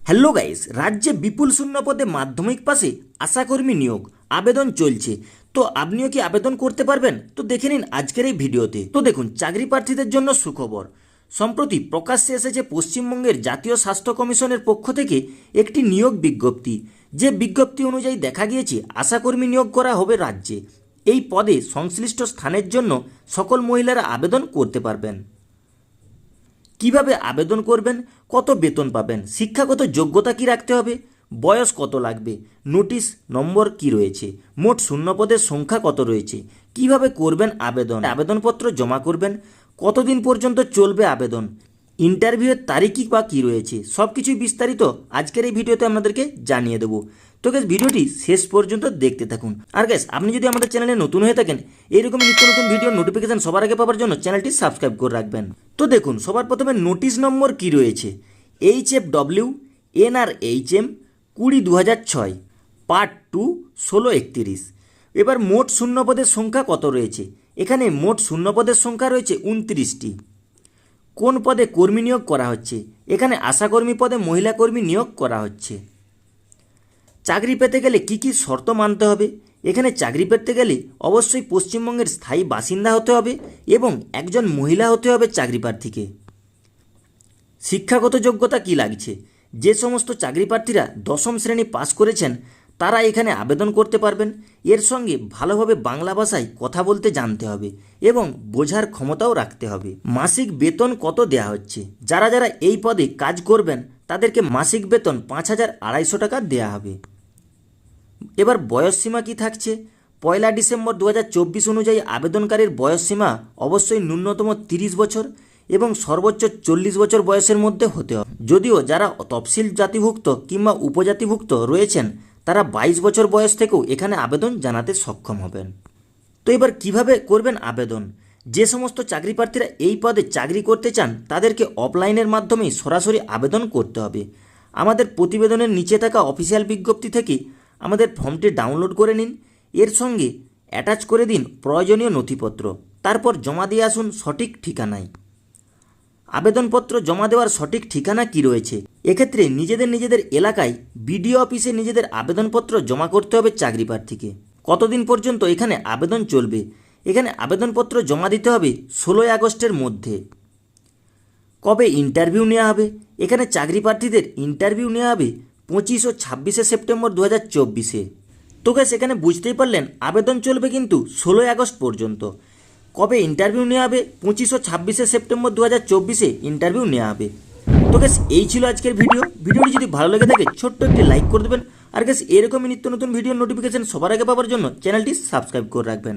Hello guys, রাজ্যে বিপুল শূন্য পদে মাধ্যমিক পাশে আশাকর্মী নিয়োগ আবেদন চলছে। তো আপনিও কি আবেদন করতে পারবেন? তো দেখে নিন আজকের এই ভিডিওতে। তো দেখুন, চাকরি প্রার্থীদের জন্য সুখবর। সম্প্রতি প্রকাশ্যে এসেছে পশ্চিমবঙ্গের জাতীয় স্বাস্থ্য কমিশনের পক্ষ থেকে একটি নিয়োগ বিজ্ঞপ্তি। যে বিজ্ঞপ্তি অনুযায়ী দেখা গিয়েছে আশাকর্মী নিয়োগ করা হবে রাজ্যে। এই পদে সংশ্লিষ্ট স্থানের জন্য সকল মহিলারা আবেদন করতে পারবেন। কিভাবে আবেদন করবেন, কত বেতন পাবেন, শিক্ষাগত যোগ্যতা কি রাখতে হবে, বয়স কত লাগবে, নোটিশ নম্বর কি রয়েছে, মোট শূন্যপদের সংখ্যা কত রয়েছে, কিভাবে করবেন আবেদন, আবেদনপত্র জমা করবেন, কতদিন পর্যন্ত চলবে আবেদন, ইন্টারভিউয়ের তারিখই বা কী রয়েছে, সব কিছুই বিস্তারিত আজকের এই ভিডিওতে আপনাদেরকে জানিয়ে দেবো। তো গ্যাস, ভিডিওটি শেষ পর্যন্ত দেখতে থাকুন। আর গ্যাস, আপনি যদি আমাদের চ্যানেলে নতুন হয়ে থাকেন, এইরকম নিত্য নতুন ভিডিও নোটিফিকেশন সবার আগে পাওয়ার জন্য চ্যানেলটি সাবস্ক্রাইব করে রাখবেন। তো দেখুন, সবার প্রথমে নোটিশ নম্বর কি রয়েছে, HFW NRHM 20/2006 পার্ট 2 1631। এবার মোট শূন্যপদের সংখ্যা কত রয়েছে? এখানে মোট শূন্যপদের সংখ্যা রয়েছে 29টি। কোন পদে কর্মী নিয়োগ করা হচ্ছে? এখানে আশাকর্মী পদে মহিলা কর্মী নিয়োগ করা হচ্ছে। চাকরি পেতে গেলে কি কি শর্ত মানতে হবে? এখানে চাকরি পেতে গেলে অবশ্যই পশ্চিমবঙ্গের স্থায়ী বাসিন্দা হতে হবে এবং একজন মহিলা হতে হবে চাকরি প্রার্থীকে। শিক্ষাগত যোগ্যতা কি লাগছে? যে সমস্ত চাকরি প্রার্থীরা 10ম শ্রেণী পাস করেছেন তারা এখানে আবেদন করতে পারবেন। এর সঙ্গে ভালোভাবে বাংলা ভাষায় কথা বলতে জানতে হবে এবং বোঝার ক্ষমতাও রাখতে হবে। মাসিক বেতন কত দেয়া হচ্ছে? যারা যারা এই পদে কাজ করবেন তাদেরকে মাসিক বেতন 5,250 টাকা দেয়া হবে। এবার বয়সসীমা কি থাকছে? 1 ডিসেম্বর 2024 অনুযায়ী আবেদনকারীর বয়সসীমা অবশ্যই ন্যূনতম 30 বছর এবং সর্বোচ্চ 40 বছর বয়সের মধ্যে হতে হবে। যদিও যারা তফসিল জাতিভুক্ত কিংবা উপজাতিভুক্ত রয়েছেন তারা 22 বছর বয়স থেকেও এখানে আবেদন জানাতে সক্ষম হবেন। তো এবার কিভাবে করবেন আবেদন? যে সমস্ত চাকরি প্রার্থীরা এই পদে চাকরি করতে চান তাদেরকে অফলাইনের মাধ্যমেই সরাসরি আবেদন করতে হবে। আমাদের প্রতিবেদনের নিচে থাকা অফিসিয়াল বিজ্ঞপ্তি থেকে আমাদের ফর্মটি ডাউনলোড করে নিন, এর সঙ্গে অ্যাটাচ করে দিন প্রয়োজনীয় নথিপত্র, তারপর জমা দিয়ে আসুন সঠিক ঠিকানায়। আবেদনপত্র জমা দেওয়ার সঠিক ঠিকানা কি রয়েছে? এক্ষেত্রে নিজেদের এলাকায় বিডিও অফিসে নিজেদের আবেদনপত্র জমা করতে হবে চাকরি প্রার্থীকে। কতদিন পর্যন্ত এখানে আবেদন চলবে? এখানে আবেদনপত্র জমা দিতে হবে 16 আগস্টের মধ্যে। কবে ইন্টারভিউ নেওয়া হবে? এখানে চাকরি প্রার্থীদের ইন্টারভিউ নেওয়া হবে 25 ও 26শে সেপ্টেম্বর 2024-এ। তো গ্যাস, এখানে বুঝতেই পারলেন আবেদন চলবে কিন্তু 16 আগস্ট পর্যন্ত। কবে ইন্টারভিউ নেওয়া হবে? 25 ও 26শে সেপ্টেম্বর 2024-এ ইন্টারভিউ নেওয়া হবে। তো গ্যাস, এই ছিল আজকের ভিডিওটি যদি ভালো লেগে থাকে ছোট্ট একটি লাইক করে দেবেন। আর গ্যাস, এরকমই নিত্য নতুন ভিডিও নোটিফিকেশন সবার আগে পাওয়ার জন্য চ্যানেলটি সাবস্ক্রাইব করে রাখবেন।